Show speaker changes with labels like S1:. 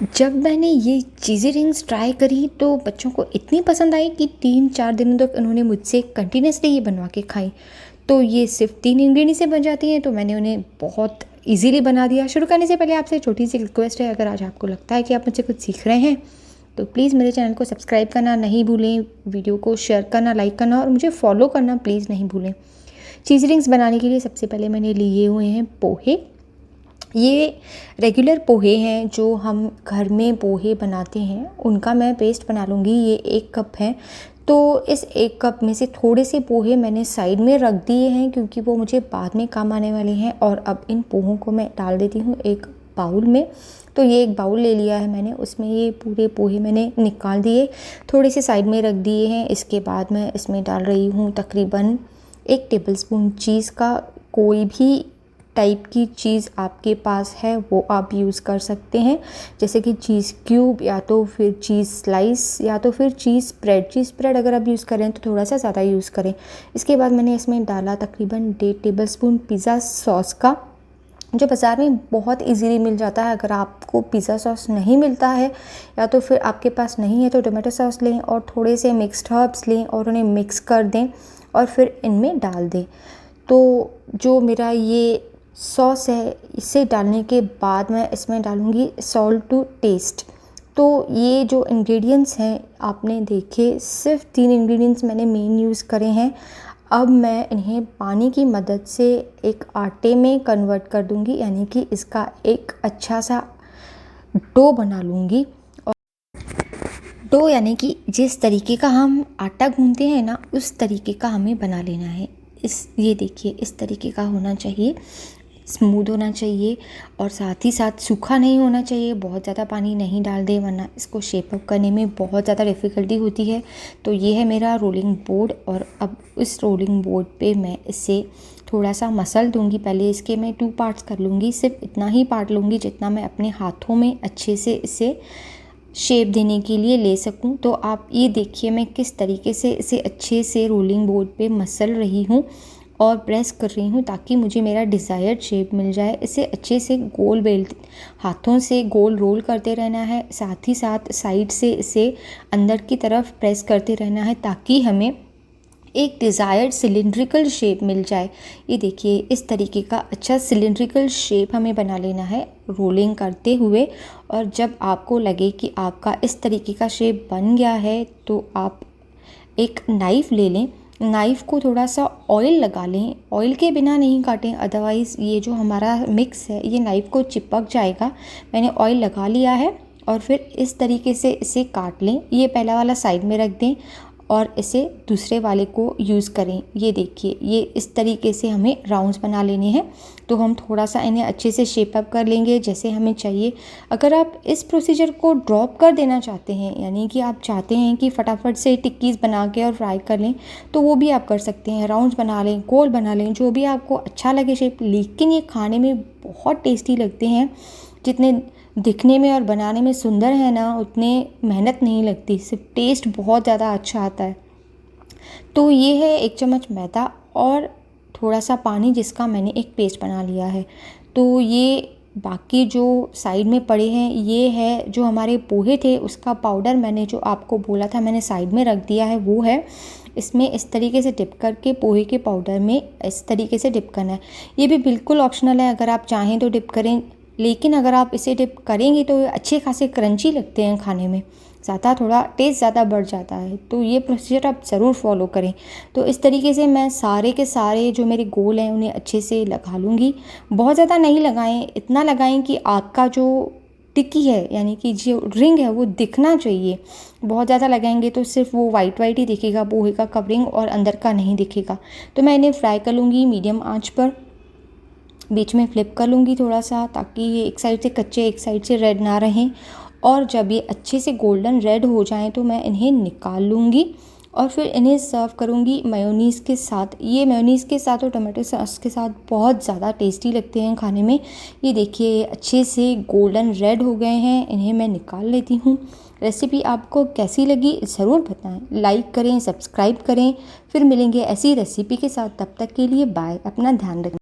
S1: जब मैंने ये चीज़ी रिंग्स ट्राई करी तो बच्चों को इतनी पसंद आई कि 3-4 दिनों तक उन्होंने मुझसे कंटिन्यूसली ये बनवा के खाई। तो ये सिर्फ 3 इंग्रेडिएंट से बन जाती हैं, तो मैंने उन्हें बहुत इजीली बना दिया। शुरू करने से पहले आपसे छोटी सी रिक्वेस्ट है, अगर आज आपको लगता है कि आप मुझसे कुछ सीख रहे हैं तो प्लीज़ मेरे चैनल को सब्सक्राइब करना नहीं भूलें, वीडियो को शेयर करना, लाइक करना और मुझे फॉलो करना प्लीज़ नहीं भूलें। चीज़ी रिंग्स बनाने के लिए सबसे पहले मैंने लिए हुए हैं पोहे। ये रेगुलर पोहे हैं जो हम घर में पोहे बनाते हैं, उनका मैं पेस्ट बना लूँगी। ये 1 कप है, तो इस 1 कप में से थोड़े से पोहे मैंने साइड में रख दिए हैं क्योंकि वो मुझे बाद में काम आने वाले हैं। और अब इन पोहों को मैं डाल देती हूँ एक बाउल में। तो ये एक बाउल ले लिया है मैंने, उसमें ये पूरे पोहे मैंने निकाल दिए, थोड़े से साइड में रख दिए हैं। इसके बाद मैं इसमें डाल रही हूँ तकरीबन 1 टेबलस्पून चीज़ का। कोई भी टाइप की चीज़ आपके पास है वो आप यूज़ कर सकते हैं, जैसे कि चीज़ क्यूब या तो फिर चीज़ स्लाइस या तो फिर चीज़ स्प्रेड। चीज़ स्प्रेड अगर आप यूज़ करें तो थोड़ा सा ज़्यादा यूज़ करें। इसके बाद मैंने इसमें डाला तकरीबन 1.5 टेबलस्पून पिज़्ज़ा सॉस का, जो बाज़ार में बहुत इजीली मिल जाता है। अगर आपको पिज़्ज़ा सॉस नहीं मिलता है या तो फिर आपके पास नहीं है तो टोमेटो सॉस लें और थोड़े से मिक्स्ड हर्ब्स लें और उन्हें मिक्स कर दें और फिर इनमें डाल दें। तो जो मेरा ये सॉस है, इसे डालने के बाद मैं इसमें डालूँगी सॉल्ट टू टेस्ट। तो ये जो इंग्रेडिएंट्स हैं आपने देखे, सिर्फ 3 इंग्रेडिएंट्स मैंने मेन यूज़ करे हैं। अब मैं इन्हें पानी की मदद से एक आटे में कन्वर्ट कर दूँगी, यानी कि इसका एक अच्छा सा डो बना लूँगी। और डो यानी कि जिस तरीके का हम आटा गूँथते हैं ना, उस तरीके का हमें बना लेना है। ये देखिए, इस तरीके का होना चाहिए, स्मूथ होना चाहिए और साथ ही साथ सूखा नहीं होना चाहिए। बहुत ज़्यादा पानी नहीं डाल दें वरना इसको शेप अप करने में बहुत ज़्यादा डिफ़िकल्टी होती है। तो ये है मेरा रोलिंग बोर्ड और अब इस रोलिंग बोर्ड पे मैं इसे थोड़ा सा मसल दूंगी। पहले इसके मैं 2 पार्ट्स कर लूँगी, सिर्फ इतना ही पार्ट लूँगी जितना मैं अपने हाथों में अच्छे से इसे शेप देने के लिए ले सकूं। तो आप ये देखिए मैं किस तरीके से इसे अच्छे से रोलिंग बोर्ड पे मसल रही हूँ और प्रेस कर रही हूँ ताकि मुझे मेरा डिज़ायर्ड शेप मिल जाए। इसे अच्छे से गोल हाथों से गोल रोल करते रहना है, साथ ही साथ साइड से इसे अंदर की तरफ प्रेस करते रहना है ताकि हमें एक डिज़ायर्ड सिलिंड्रिकल शेप मिल जाए। ये देखिए, इस तरीके का अच्छा सिलिंड्रिकल शेप हमें बना लेना है रोलिंग करते हुए। और जब आपको लगे कि आपका इस तरीके का शेप बन गया है तो आप एक नाइफ़ ले लें, नाइफ़ को थोड़ा सा ऑयल लगा लें। ऑयल के बिना नहीं काटें, अदरवाइज़ ये जो हमारा मिक्स है ये नाइफ़ को चिपक जाएगा। मैंने ऑयल लगा लिया है और फिर इस तरीके से इसे काट लें। ये पहला वाला साइड में रख दें और इसे दूसरे वाले को यूज़ करें। ये देखिए, ये इस तरीके से हमें राउंड्स बना लेने हैं। तो हम थोड़ा सा इन्हें अच्छे से शेप अप कर लेंगे जैसे हमें चाहिए। अगर आप इस प्रोसीजर को ड्रॉप कर देना चाहते हैं, यानी कि आप चाहते हैं कि फटाफट से टिक्कीज़ बना के और फ्राई कर लें, तो वो भी आप कर सकते हैं। राउंड्स बना लें, गोल बना लें, जो भी आपको अच्छा लगे शेप। लेकिन ये खाने में बहुत टेस्टी लगते हैं। जितने दिखने में और बनाने में सुंदर है ना, उतने मेहनत नहीं लगती, सिर्फ टेस्ट बहुत ज़्यादा अच्छा आता है। तो ये है 1 चम्मच मैदा और थोड़ा सा पानी जिसका मैंने एक पेस्ट बना लिया है। तो ये बाकी जो साइड में पड़े हैं ये है जो हमारे पोहे थे उसका पाउडर, मैंने जो आपको बोला था मैंने साइड में रख दिया है वो है। इसमें इस तरीके से डिप करके पोहे के पाउडर में इस तरीके से डिप करना है। ये भी बिल्कुल ऑप्शनल है, अगर आप चाहें तो डिप करें, लेकिन अगर आप इसे डिप करेंगे तो अच्छे खासे क्रंची लगते हैं खाने में, ज़्यादा थोड़ा टेस्ट ज़्यादा बढ़ जाता है। तो ये प्रोसीजर आप ज़रूर फॉलो करें। तो इस तरीके से मैं सारे के सारे जो मेरे गोल हैं उन्हें अच्छे से लगा लूँगी। बहुत ज़्यादा नहीं लगाएं, इतना लगाएं कि आपका जो टिक्की है यानी कि जो रिंग है वो दिखना चाहिए। बहुत ज़्यादा लगाएंगे तो सिर्फ वो वाइट वाइट ही दिखेगा, पोहे का कवरिंग और अंदर का नहीं दिखेगा। तो मैं इन्हें फ्राई कर लूँगी मीडियम आँच पर, बीच में फ्लिप कर लूँगी थोड़ा सा ताकि ये एक साइड से कच्चे एक साइड से रेड ना रहें। और जब ये अच्छे से गोल्डन रेड हो जाएं तो मैं इन्हें निकाल लूँगी और फिर इन्हें सर्व करूँगी मेयोनीज़ के साथ। ये मेयोनीज़ के साथ और टमाटो सॉस के साथ बहुत ज़्यादा टेस्टी लगते हैं खाने में। ये देखिए अच्छे से गोल्डन रेड हो गए हैं, इन्हें मैं निकाल लेती हूँ। रेसिपी आपको कैसी लगी ज़रूर बताएं, लाइक करें, सब्सक्राइब करें। फिर मिलेंगे ऐसी रेसिपी के साथ, तब तक के लिए बाय, अपना ध्यान रखें।